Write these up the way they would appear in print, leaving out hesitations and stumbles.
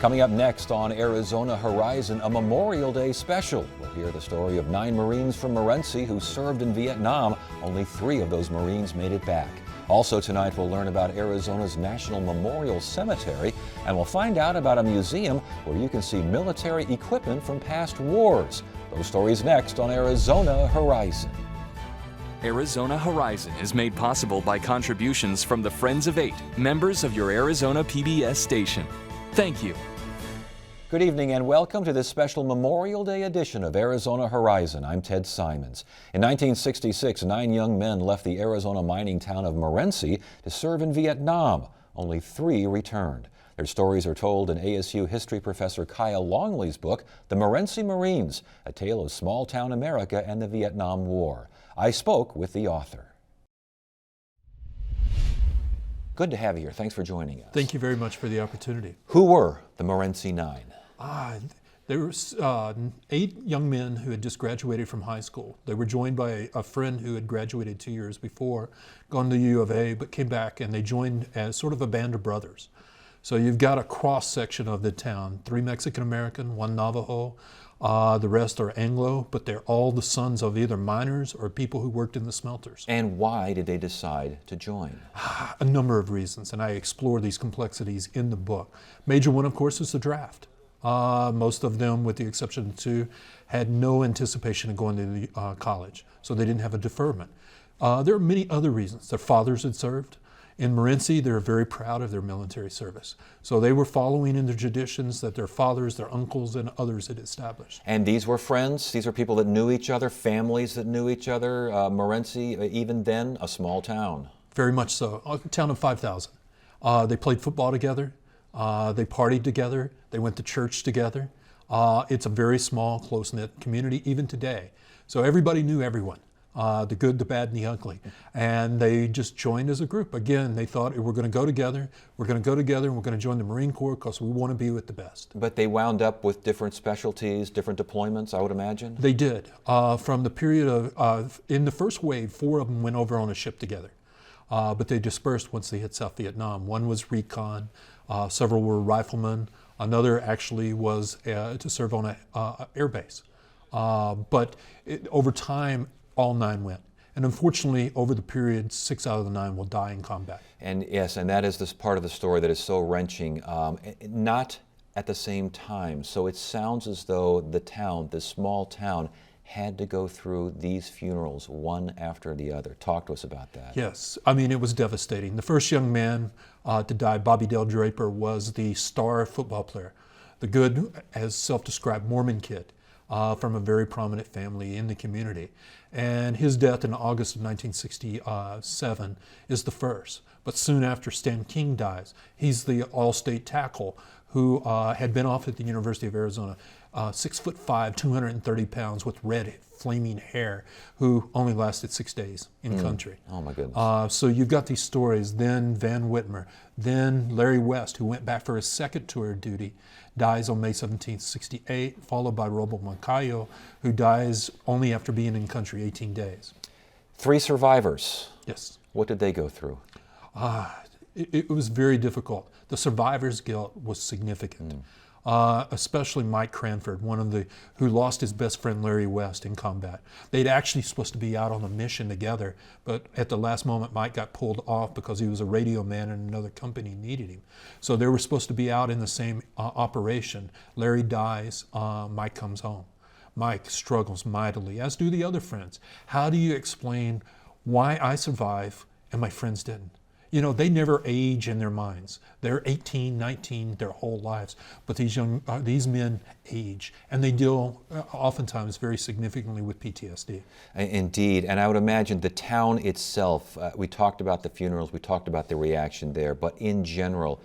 Coming up next on Arizona Horizon, a Memorial Day special. We'll hear the story of 9 Marines from Morenci who served in Vietnam. Only 3 of those Marines made it back. Also tonight, we'll learn about Arizona's National Memorial Cemetery, and we'll find out about a museum where you can see military equipment from past wars. Those stories next on Arizona Horizon. Arizona Horizon is made possible by contributions from the Friends of 8, members of your Arizona PBS station. Thank you. Good evening and welcome to this special Memorial Day edition of Arizona Horizon. I'm Ted Simons. In 1966, 9 young men left the Arizona mining town of Morenci to serve in Vietnam. Only 3 returned. Their stories are told in ASU history professor Kyle Longley's book, The Morenci Marines, a tale of small-town America and the Vietnam War. I spoke with the author. Good to have you here. Thanks for joining us. Thank you very much for the opportunity. Who were the Morenci 9? There were 8 young men who had just graduated from high school. They were joined by a friend who had graduated 2 years before, gone to U of A, but came back, and they joined as sort of a band of brothers. So you've got a cross-section of the town, 3 Mexican-American, 1 Navajo. The rest are Anglo, but they're all the sons of either miners or people who worked in the smelters. And why did they decide to join? A number of reasons, and I explore these complexities in the book. Major one, of course, is the draft. Most of them, with the exception of 2, had no anticipation of going to the college, so they didn't have a deferment. There are many other reasons. Their fathers had served. In Morenci, they're very proud of their military service. So they were following in the traditions that their fathers, their uncles, and others had established. And these were friends? These were people that knew each other, families that knew each other? Morenci, even then, a small town. Very much so. A town of 5,000. They played football together. They partied together. They went to church together. It's a very small, close-knit community, even today. So everybody knew everyone. The good, the bad, and the ugly. And they just joined as a group. Again, they thought, we're going to go together, and we're going to join the Marine Corps because we want to be with the best. But they wound up with different specialties, different deployments, I would imagine? They did. From the period of, in the first wave, 4 of them went over on a ship together. But they dispersed once they hit South Vietnam. One was recon, several were riflemen, another actually was to serve on an air base. But over time, all 9 went. And unfortunately, over the period, 6 out of the 9 will die in combat. And yes, and that is this part of the story that is so wrenching, not at the same time. So it sounds as though the town, this small town, had to go through these funerals one after the other. Talk to us about that. Yes, I mean, it was devastating. The first young man to die, Bobby Dale Draper, was the star football player. The good, as self-described, Mormon kid. From a very prominent family in the community. And his death in August of 1967 is the first. But soon after, Stan King dies. He's the all-state tackle who had been off at the University of Arizona, 6'5", 230 pounds with red flaming hair, who only lasted 6 days in country. Oh my goodness. So you've got these stories. Then Van Whitmer, then Larry West, who went back for his second tour of duty, dies on May 17, 68, followed by Robo Moncayo, who dies only after being in country 18 days. 3 survivors. Yes. What did they go through? It was very difficult. The survivor's guilt was significant. Especially Mike Cranford, who lost his best friend Larry West in combat. They'd actually supposed to be out on a mission together, but at the last moment Mike got pulled off because he was a radio man and another company needed him. So they were supposed to be out in the same operation. Larry dies, Mike comes home. Mike struggles mightily, as do the other friends. How do you explain why I survive and my friends didn't? You know, they never age in their minds. They're 18, 19 their whole lives, but these men age, and they deal oftentimes very significantly with PTSD. Indeed, and I would imagine the town itself, we talked about the funerals, we talked about the reaction there, but in general,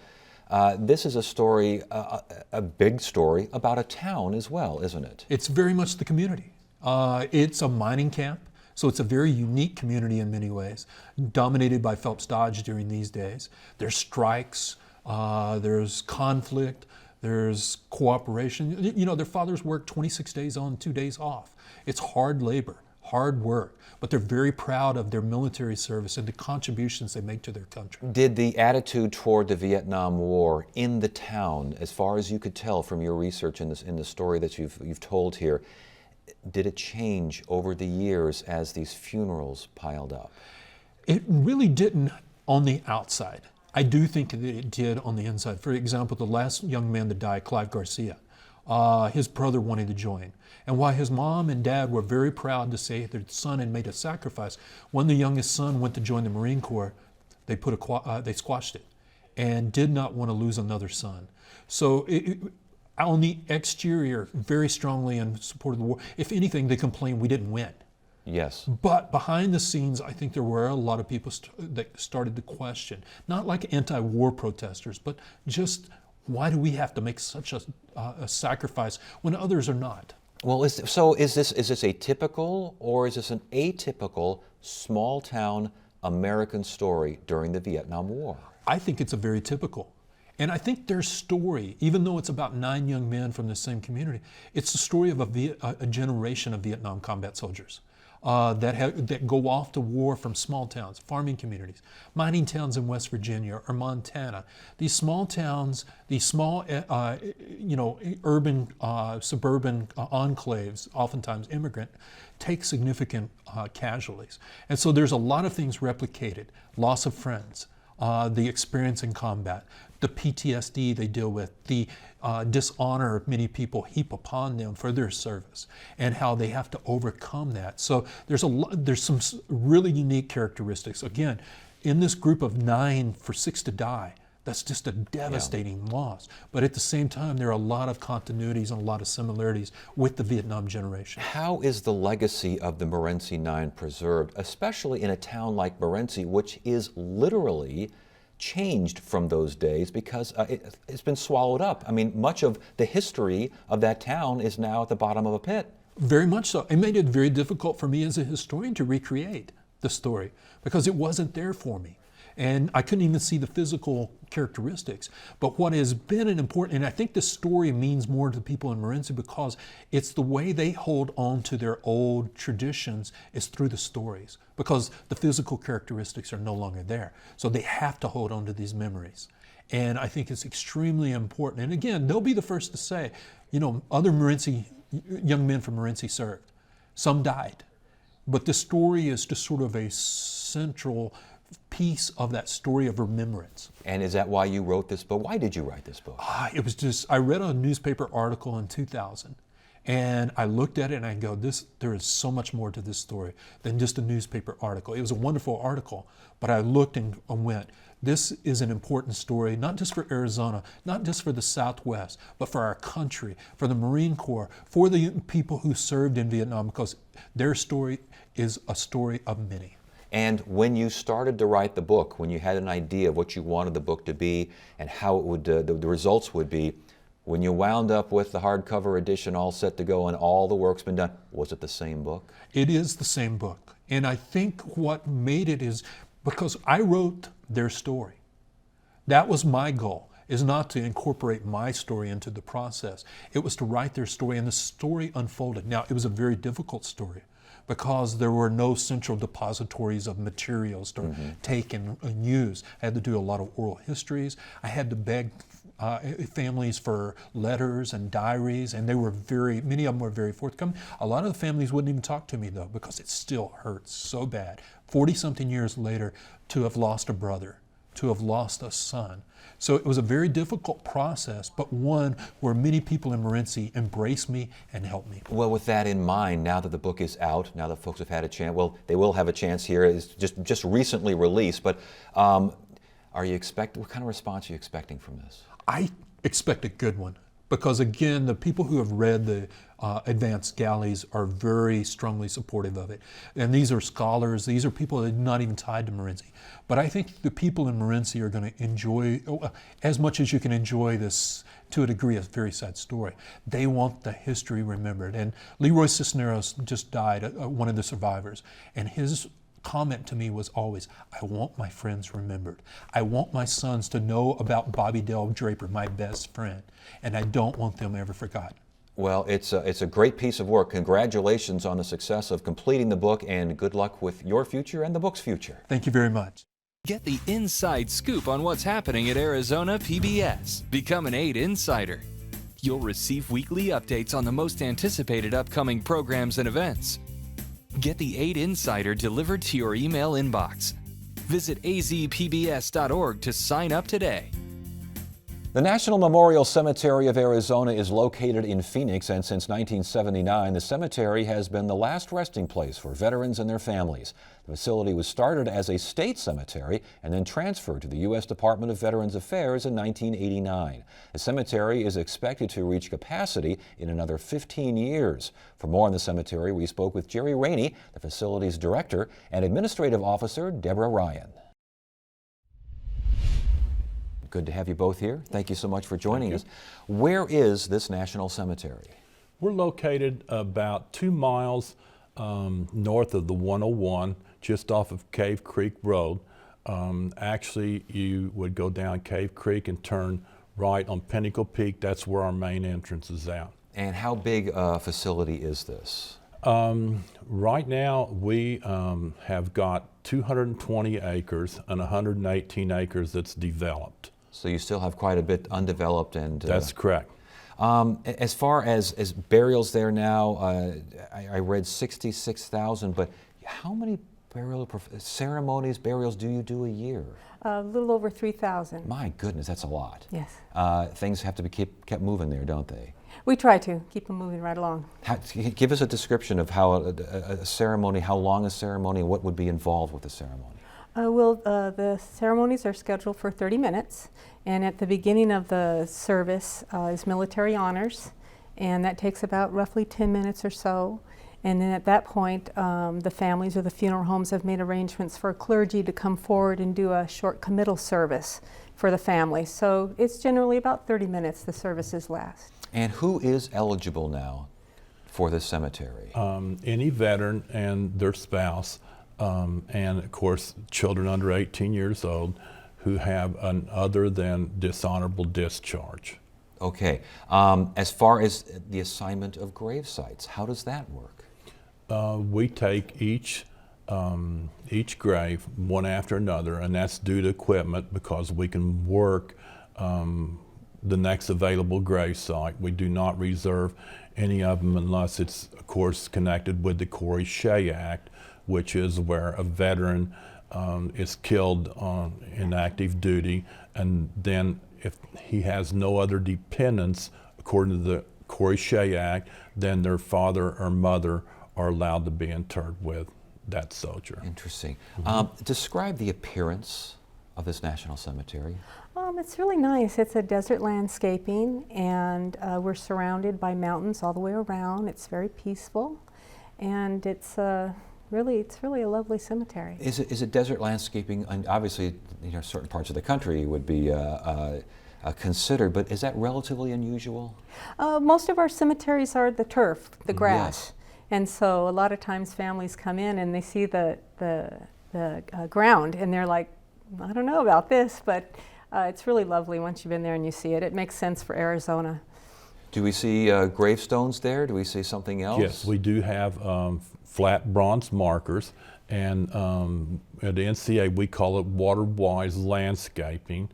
this is a story, a big story about a town as well, isn't it? It's very much the community. It's a mining camp. So it's a very unique community in many ways, dominated by Phelps Dodge during these days. There's strikes, there's conflict, there's cooperation. You know, their fathers work 26 days on, 2 days off. It's hard labor, hard work, but they're very proud of their military service and the contributions they make to their country. Did the attitude toward the Vietnam War in the town, as far as you could tell from your research in the story that you've told here, did it change over the years as these funerals piled up? It really didn't on the outside. I do think that it did on the inside. For example, the last young man to die, Clive Garcia, his brother wanted to join. And while his mom and dad were very proud to say their son had made a sacrifice, when the youngest son went to join the Marine Corps, they squashed it and did not want to lose another son. So on the exterior, very strongly in support of the war. If anything, they complained we didn't win. Yes. But behind the scenes, I think there were a lot of people that started to question, not like anti-war protesters, but just why do we have to make such a sacrifice when others are not? Well, is this a typical or is this an atypical small town American story during the Vietnam War? I think it's a very typical. And I think their story, even though it's about 9 young men from the same community, it's the story of a generation of Vietnam combat soldiers that go off to war from small towns, farming communities, mining towns in West Virginia or Montana. These small towns, these small, urban, suburban enclaves, oftentimes immigrant, take significant casualties. And so there's a lot of things replicated: loss of friends, the experience in combat, the PTSD they deal with, the dishonor many people heap upon them for their service, and how they have to overcome that. So there's some really unique characteristics. Again, in this group of 9, for 6 to die, that's just a devastating loss. But at the same time, there are a lot of continuities and a lot of similarities with the Vietnam generation. How is the legacy of the Morenci Nine preserved, especially in a town like Morenci, which is literally changed from those days because it's been swallowed up? I mean, much of the history of that town is now at the bottom of a pit. Very much so. It made it very difficult for me as a historian to recreate the story because it wasn't there for me. And I couldn't even see the physical characteristics. But what has been an important, and I think this story means more to the people in Morenci because it's the way they hold on to their old traditions is through the stories, because the physical characteristics are no longer there. So they have to hold on to these memories. And I think it's extremely important. And again, they'll be the first to say, other Morenci, young men from Morenci served. Some died. But the story is just sort of a central piece of that story of remembrance. And is that why you wrote this book? Why did you write this book? It was just, I read a newspaper article in 2000, and I looked at it and I go, there is so much more to this story than just a newspaper article. It was a wonderful article, but I looked and went, this is an important story, not just for Arizona, not just for the Southwest, but for our country, for the Marine Corps, for the people who served in Vietnam, because their story is a story of many. And when you started to write the book, when you had an idea of what you wanted the book to be and how it would, the results would be, when you wound up with the hardcover edition all set to go and all the work's been done, was it the same book? It is the same book. And I think what made it is because I wrote their story. That was my goal, is not to incorporate my story into the process. It was to write their story, and the story unfolded. Now, it was a very difficult story, because there were no central depositories of materials to take and use. I had to do a lot of oral histories. I had to beg families for letters and diaries, and many of them were very forthcoming. A lot of the families wouldn't even talk to me though, because it still hurts so bad. 40-something years later, to have lost a brother, to have lost a son. So it was a very difficult process, but one where many people in Morenci embraced me and helped me. Well, with that in mind, now that the book is out, now that folks have had a chance, well, they will have a chance here. It's just recently released, but what kind of response are you expecting from this? I expect a good one, because again, the people who have read the Advanced Galleys are very strongly supportive of it. And these are scholars, these are people that are not even tied to Morenci. But I think the people in Morenci are going to enjoy, as much as you can enjoy this, to a degree, a very sad story. They want the history remembered. And Leroy Cisneros just died, one of the survivors, and his comment to me was always, I want my friends remembered. I want my sons to know about Bobby Dale Draper, my best friend, and I don't want them ever forgotten. Well, it's a great piece of work. Congratulations on the success of completing the book, and good luck with your future and the book's future. Thank you very much. Get the inside scoop on what's happening at Arizona PBS. Become an 8 Insider. You'll receive weekly updates on the most anticipated upcoming programs and events. Get the 8 Insider delivered to your email inbox. Visit azpbs.org to sign up today. The National Memorial Cemetery of Arizona is located in Phoenix, and since 1979, the cemetery has been the last resting place for veterans and their families. The facility was started as a state cemetery and then transferred to the U.S. Department of Veterans Affairs in 1989. The cemetery is expected to reach capacity in another 15 years. For more on the cemetery, we spoke with Jerry Rainey, the facility's director, and administrative officer Deborah Ryan. Good to have you both here. Thank you so much for joining us. Where is this national cemetery? We're located about 2 miles north of the 101, just off of Cave Creek Road. Actually, you would go down Cave Creek and turn right on Pinnacle Peak. That's where our main entrance is at. And how big a facility is this? Right now, we have got 220 acres and 118 acres that's developed. So you still have quite a bit undeveloped, and That's correct. as far as burials there now, I read 66,000, but how many ceremonies, burials do you do a year? A little over 3,000. My goodness, that's a lot. Yes. Things have to be kept moving there, don't they? We try to keep them moving right along. Give us a description of how a ceremony, how long a ceremony, and what would be involved with the ceremony. The ceremonies are scheduled for 30 minutes, and at the beginning of the service is military honors, and that takes about roughly 10 minutes or so. And then at that point, the families or the funeral homes have made arrangements for clergy to come forward and do a short committal service for the family. So it's generally about 30 minutes the services last. And who is eligible now for this cemetery? Any veteran and their spouse, and of course children under 18 years old who have an other than dishonorable discharge. Okay. As far as the assignment of grave sites, how does that work? We take each grave one after another, and that's due to equipment because we can work the next available grave site. We do not reserve any of them unless it's, of course, connected with the Corey Shea Act, which is where a veteran is killed in active duty, and then if he has no other dependents, according to the Corey Shea Act, then their father or mother are allowed to be interred with that soldier. Interesting. Describe the appearance of this national cemetery. It's really nice. It's a desert landscaping, and we're surrounded by mountains all the way around. It's very peaceful, and it's really a lovely cemetery. Is it desert landscaping? And obviously, certain parts of the country would be considered, but is that relatively unusual? Most of our cemeteries are the turf, the grass. Yes. And so a lot of times families come in and they see the ground and they're like, I don't know about this, but it's really lovely once you've been there and you see it. It makes sense for Arizona. Do we see gravestones there? Do we see something else? Yes, we do have flat bronze markers, and at NCA we call it water-wise landscaping.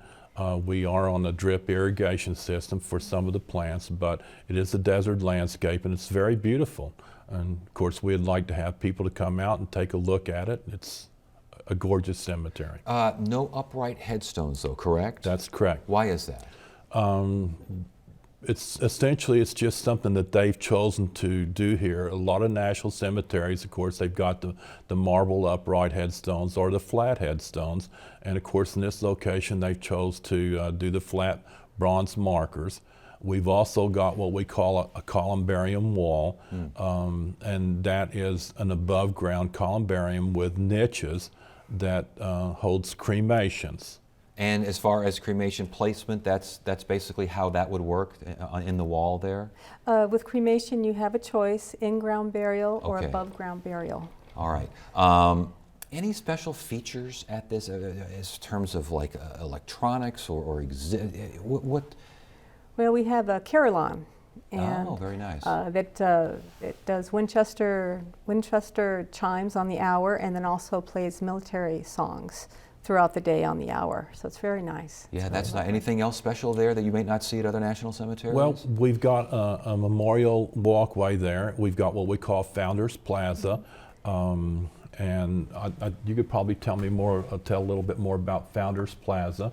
We are on a drip irrigation system for some of the plants, but it is a desert landscape and it's very beautiful. And of course we'd like to have people to come out and take a look at it. It's a gorgeous cemetery. No upright headstones though, correct? That's correct. Why is that? It's essentially, it's just something that they've chosen to do here. A lot of national cemeteries, of course, they've got the marble upright headstones or the flat headstones. And of course, in this location, they've chose to do the flat bronze markers. We've also got what we call a columbarium wall, and that is an above ground columbarium with niches that holds cremations. And as far as cremation placement, that's basically how that would work in the wall there? With cremation, you have a choice, in-ground burial or Okay. above-ground burial. All right. Any special features at this in terms of like electronics or what? Well, we have a carillon, And Oh, very nice. it does Winchester chimes on the hour, and then also plays military songs throughout the day on the hour. So it's very nice. Yeah, It's that's very not anything else special there that you may not see at other national cemeteries? Well, we've got a memorial walkway there. We've got what we call Founders Plaza. And you could probably tell a little bit more about Founders Plaza.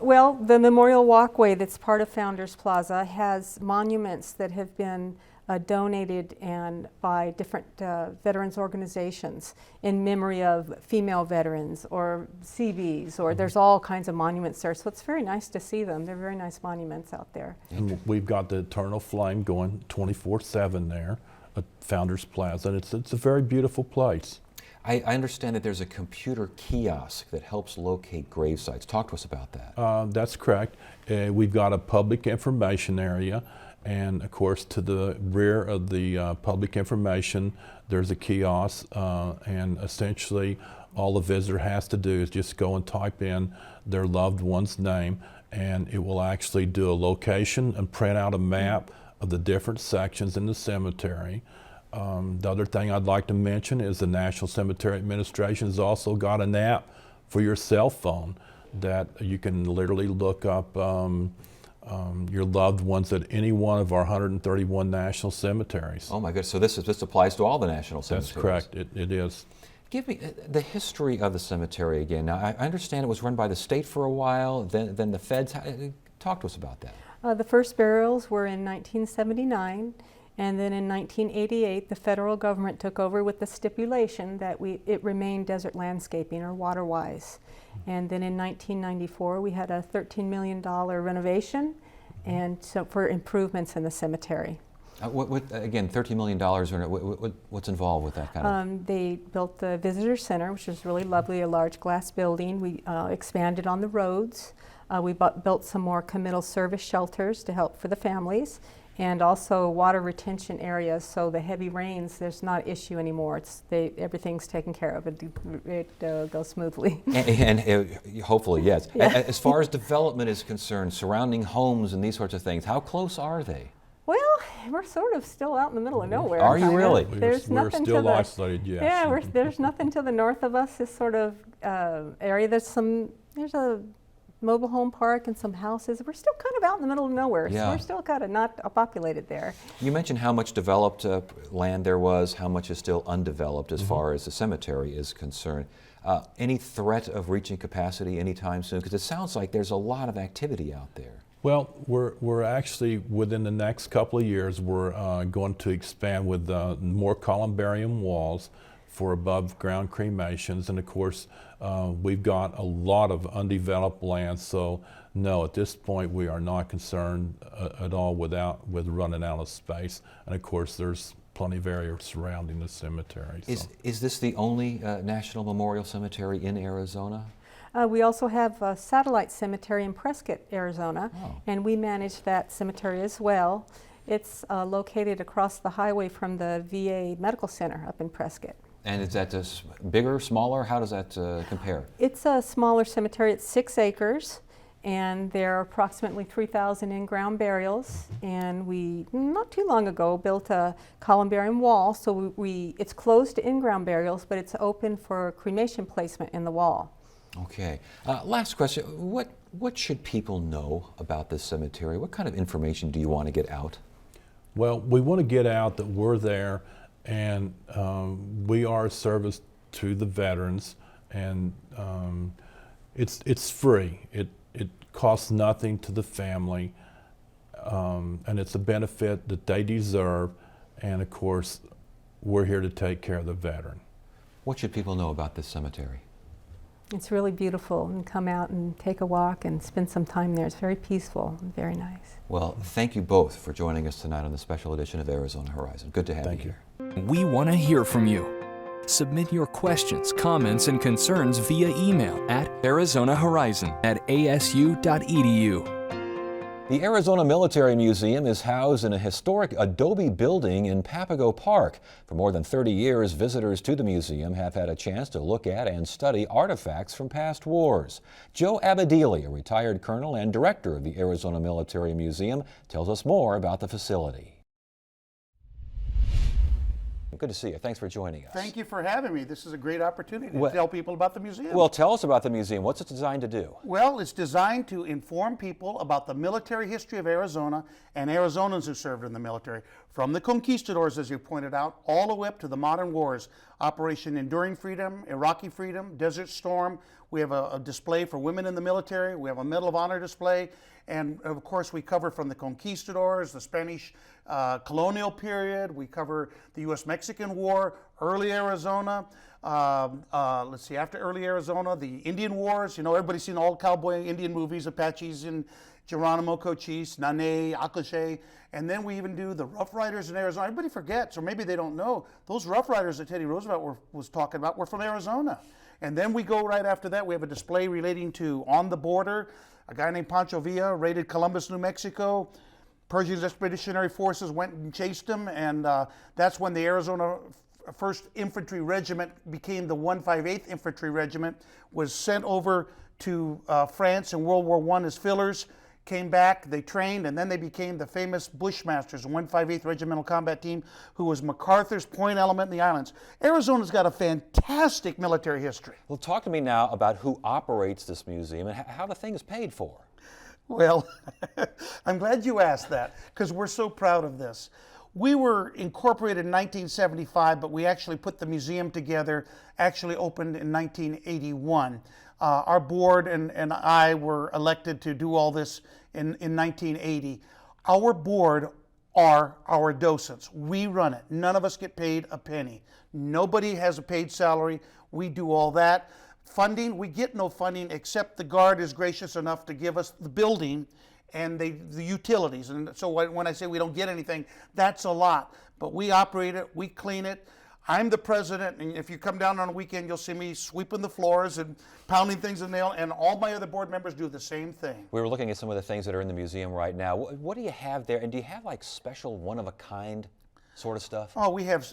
Well, the memorial walkway that's part of Founders Plaza has monuments that have been donated and by different veterans organizations in memory of female veterans or Seabees, or there's all kinds of monuments there. So it's very nice to see them. They're very nice monuments out there. And we've got the Eternal Flame going 24/7 there at Founders Plaza. And it's a very beautiful place. I understand that there's a computer kiosk that helps locate grave sites. Talk to us about that. That's correct. We've got a public information area, and of course to the rear of the public information there's a kiosk, and essentially all the visitor has to do is just go and type in their loved one's name, and it will actually do a location and print out a map of the different sections in the cemetery. The other thing I'd like to mention is the National Cemetery Administration has also got an app for your cell phone that you can literally look up your loved ones at any one of our 131 national cemeteries. Oh my goodness, so this applies to all the national cemeteries? That's correct, it is. Give me the history of the cemetery again. Now, I understand it was run by the state for a while, then the feds. Talk to us about that. The first burials were in 1979. And then in 1988, the federal government took over with the stipulation that it remained desert landscaping or water-wise. And then in 1994, we had a $13 million renovation and so for improvements in the cemetery. Again, $13 million, what's involved with that kind of? They built the visitor center, which was really lovely, a large glass building. We expanded on the roads. We built some more committal service shelters to help for the families, and also water retention areas, so the heavy rains, there's not an issue anymore. Everything's taken care of. It goes smoothly. And hopefully, yes. Yeah. As far as development is concerned, surrounding homes and these sorts of things, how close are they? Well, we're sort of still out in the middle of nowhere. Are you kinda. really? There's We're nothing still to the, isolated, yes. Yeah, there's nothing to the north of us. This sort of area. There's a mobile home park and some houses. We're still kind of out in the middle of nowhere, Yeah. so we're still kind of not populated there. You mentioned how much developed land there was, how much is still undeveloped as far as the cemetery is concerned. Any threat of reaching capacity anytime soon? Because it sounds like there's a lot of activity out there. Well, we're actually, within the next couple of years, we're going to expand with more columbarium walls for above ground cremations, and of course we've got a lot of undeveloped land, so no, at this point we are not concerned at all with running out of space, and of course there's plenty of areas surrounding the cemetery. So. Is this the only National Memorial Cemetery in Arizona? We also have a satellite cemetery in Prescott, Arizona, Oh. and we manage that cemetery as well. It's located across the highway from the VA Medical Center up in Prescott. And is that bigger, smaller? How does that compare? It's a smaller cemetery. It's 6 acres, and there are approximately 3,000 in-ground burials. And we, not too long ago, built a columbarium wall, so it's closed to in-ground burials, but it's open for cremation placement in the wall. Okay. Last question. What should people know about this cemetery? What kind of information do you want to get out? Well, we want to get out that we're there, and we are a service to the veterans, and it's free. It costs nothing to the family, and it's a benefit that they deserve, and of course we're here to take care of the veteran. What should people know about this cemetery? It's really beautiful, and come out and take a walk and spend some time there. It's very peaceful and very nice. Well, thank you both for joining us tonight on the special edition of Arizona Horizon. Good to have Thank you you. here. We want to hear from you. Submit your questions, comments, and concerns via email at arizonahorizon@asu.edu. The Arizona Military Museum is housed in a historic adobe building in Papago Park. For more than 30 years, visitors to the museum have had a chance to look at and study artifacts from past wars. Joe Abadili, a retired colonel and director of the Arizona Military Museum, tells us more about the facility. Good to see you. Thanks for joining us. Thank you for having me. This is a great opportunity to Well- tell people about the museum. Well, tell us about the museum. What's it designed to do? Well, it's designed to inform people about the military history of Arizona and Arizonans who served in the military, from the conquistadors, as you pointed out, all the way up to the modern wars. Operation Enduring Freedom, Iraqi Freedom, Desert Storm. We have a display for women in the military. We have a Medal of Honor display. And of course, we cover from the conquistadors, the Spanish colonial period. We cover the U.S.-Mexican War, early Arizona. Let's see, after early Arizona, the Indian Wars. You know, everybody's seen all cowboy Indian movies, Apaches and Geronimo Cochise, Nane, Acoshe. And then we even do the Rough Riders in Arizona. Everybody forgets, or maybe they don't know, those Rough Riders that Teddy Roosevelt was talking about were from Arizona. And then we go right after that, we have a display relating to On the Border. A guy named Pancho Villa raided Columbus, New Mexico. Pershing's Expeditionary Forces went and chased him, and that's when the Arizona 1st Infantry Regiment became the 158th Infantry Regiment, was sent over to France in World War I as fillers, came back, they trained, and then they became the famous Bushmasters, the 158th Regimental Combat Team, who was MacArthur's point element in the islands. Arizona's got a fantastic military history. Well, talk to me now about who operates this museum and how the thing is paid for. Well, I'm glad you asked that, because we're so proud of this. We were incorporated in 1975, but we actually put the museum together, actually opened in 1981. Our board and I were elected to do all this in 1980. Our board are our docents. We run it. None of us get paid a penny. Nobody has a paid salary. We do all that. Funding, we get no funding except the Guard is gracious enough to give us the building and the utilities. And so when I say we don't get anything, that's a lot. But we operate it, we clean it. I'm the president, and if you come down on a weekend, you'll see me sweeping the floors and pounding things in nail, and all my other board members do the same thing. We were looking at some of the things that are in the museum right now. What do you have there? And do you have like special one-of-a-kind sort of stuff? Oh, we have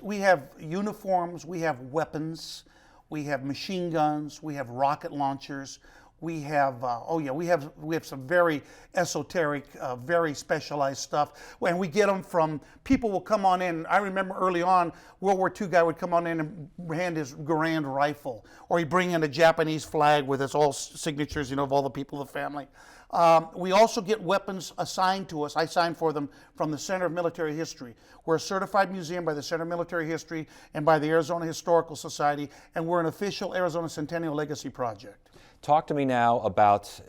uniforms, we have weapons, we have machine guns, we have rocket launchers, we have we have some very esoteric, very specialized stuff, and we get them from people will come on in. I remember early on, World War II guy would come on in and hand his Garand rifle, or he'd bring in a Japanese flag with its all signatures, you know, of all the people of the family. We also get weapons assigned to us. I sign for them from the Center of Military History. We're a certified museum by the Center of Military History and by the Arizona Historical Society, and we're an official Arizona Centennial Legacy Project. Talk to me now about,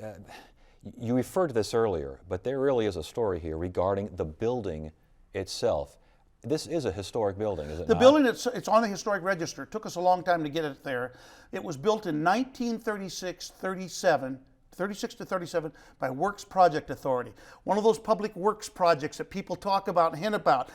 you referred to this earlier, but there really is a story here regarding the building itself. This is a historic building, is it not? The building, it's on the historic register. It took us a long time to get it there. It was built in 1936-37 to 37 by Works Project Authority. One of those public works projects that people talk about and hint about.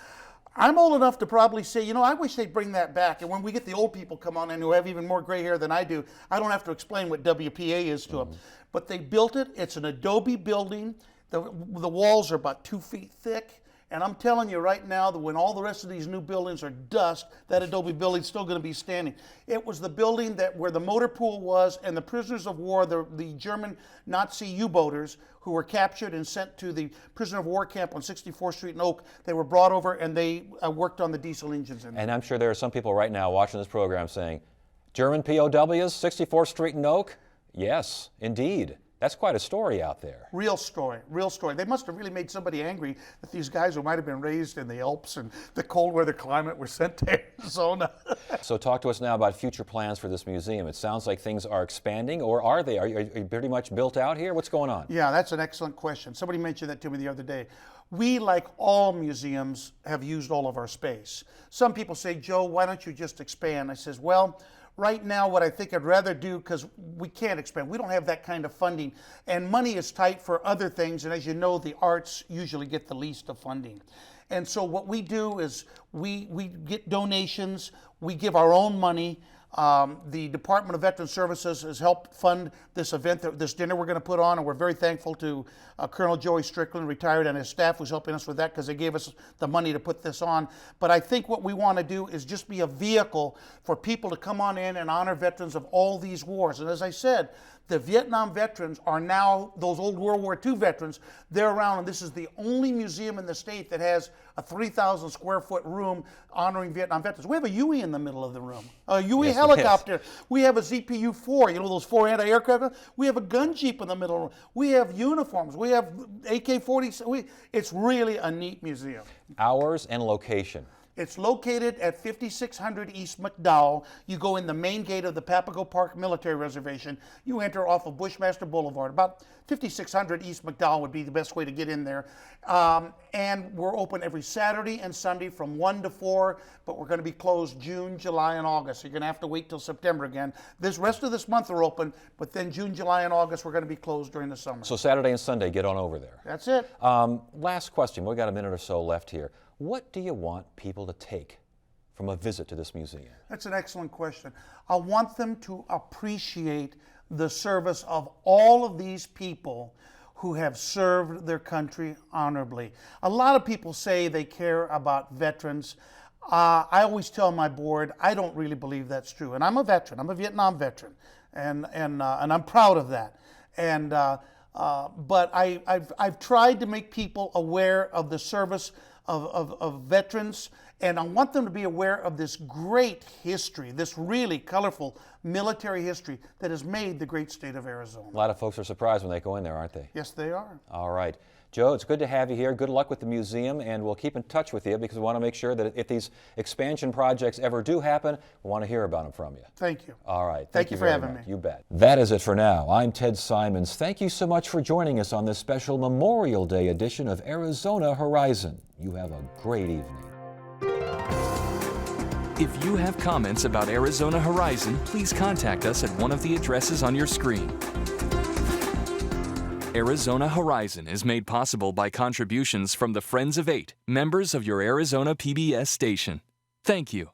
I'm old enough to probably say, you know, I wish they'd bring that back. And when we get the old people come on in who have even more gray hair than I do, I don't have to explain what WPA is to them. But they built it. It's an adobe building. The walls are about 2 feet thick. And I'm telling you right now that when all the rest of these new buildings are dust, that adobe building's still going to be standing. It was the building where the motor pool was, and the prisoners of war, the German Nazi U-boaters who were captured and sent to the prisoner of war camp on 64th Street in Oak, they were brought over and they worked on the diesel engines in there. And I'm sure there are some people right now watching this program saying, German POWs, 64th Street in Oak? Yes, indeed. That's quite a story out there. Real story, real story. They must have really made somebody angry that these guys who might have been raised in the Alps and the cold weather climate were sent to Arizona. So talk to us now about future plans for this museum. It sounds like things are expanding, or are they? Are you pretty much built out here? What's going on? Yeah, that's an excellent question. Somebody mentioned that to me the other day. We, like all museums, have used all of our space. Some people say, Joe, why don't you just expand? I says, well, right now, what I think I'd rather do, because we can't expand, we don't have that kind of funding, and money is tight for other things, and as you know, the arts usually get the least of funding. And so what we do is we get donations, we give our own money, The Department of Veteran Services has helped fund this event, this dinner we're going to put on, and we're very thankful to Colonel Joey Strickland, retired, and his staff who's helping us with that because they gave us the money to put this on. But I think what we want to do is just be a vehicle for people to come on in and honor veterans of all these wars. And as I said, the Vietnam veterans are now, those old World War II veterans, they're around, and this is the only museum in the state that has a 3,000 square foot room honoring Vietnam veterans. We have a Huey in the middle of the room, a Huey helicopter. We have a ZPU-4, you know, those 4 anti-aircraft. We have a gun jeep in the middle of the room. We have uniforms. We have AK-47. It's really a neat museum. Hours and location. It's located at 5600 East McDowell. You go in the main gate of the Papago Park Military Reservation. You enter off of Bushmaster Boulevard. About 5600 East McDowell would be the best way to get in there. And we're open every Saturday and Sunday from 1 to 4, but we're going to be closed June, July, and August. So you're going to have to wait till September again. This rest of this month are open, but then June, July, and August we're going to be closed during the summer. So Saturday and Sunday, get on over there. That's it. Last question. We've got a minute or so left here. What do you want people to take from a visit to this museum? That's an excellent question. I want them to appreciate the service of all of these people who have served their country honorably. A lot of people say they care about veterans. I always tell my board, I don't really believe that's true. And I'm a veteran. I'm a Vietnam veteran, and I'm proud of that. And but I've tried to make people aware of the service of veterans, and I want them to be aware of this great history, this really colorful military history that has made the great state of Arizona. A lot of folks are surprised when they go in there, aren't they? Yes, they are. All right. Joe, it's good to have you here. Good luck with the museum, and we'll keep in touch with you because we want to make sure that if these expansion projects ever do happen, we want to hear about them from you. Thank you. All right. Thank you for very having much. me. You bet. That is it for now. I'm Ted Simons. Thank you so much for joining us on this special Memorial Day edition of Arizona Horizon. You have a great evening. If you have comments about Arizona Horizon, please contact us at one of the addresses on your screen. Arizona Horizon is made possible by contributions from the Friends of 8, members of your Arizona PBS station. Thank you.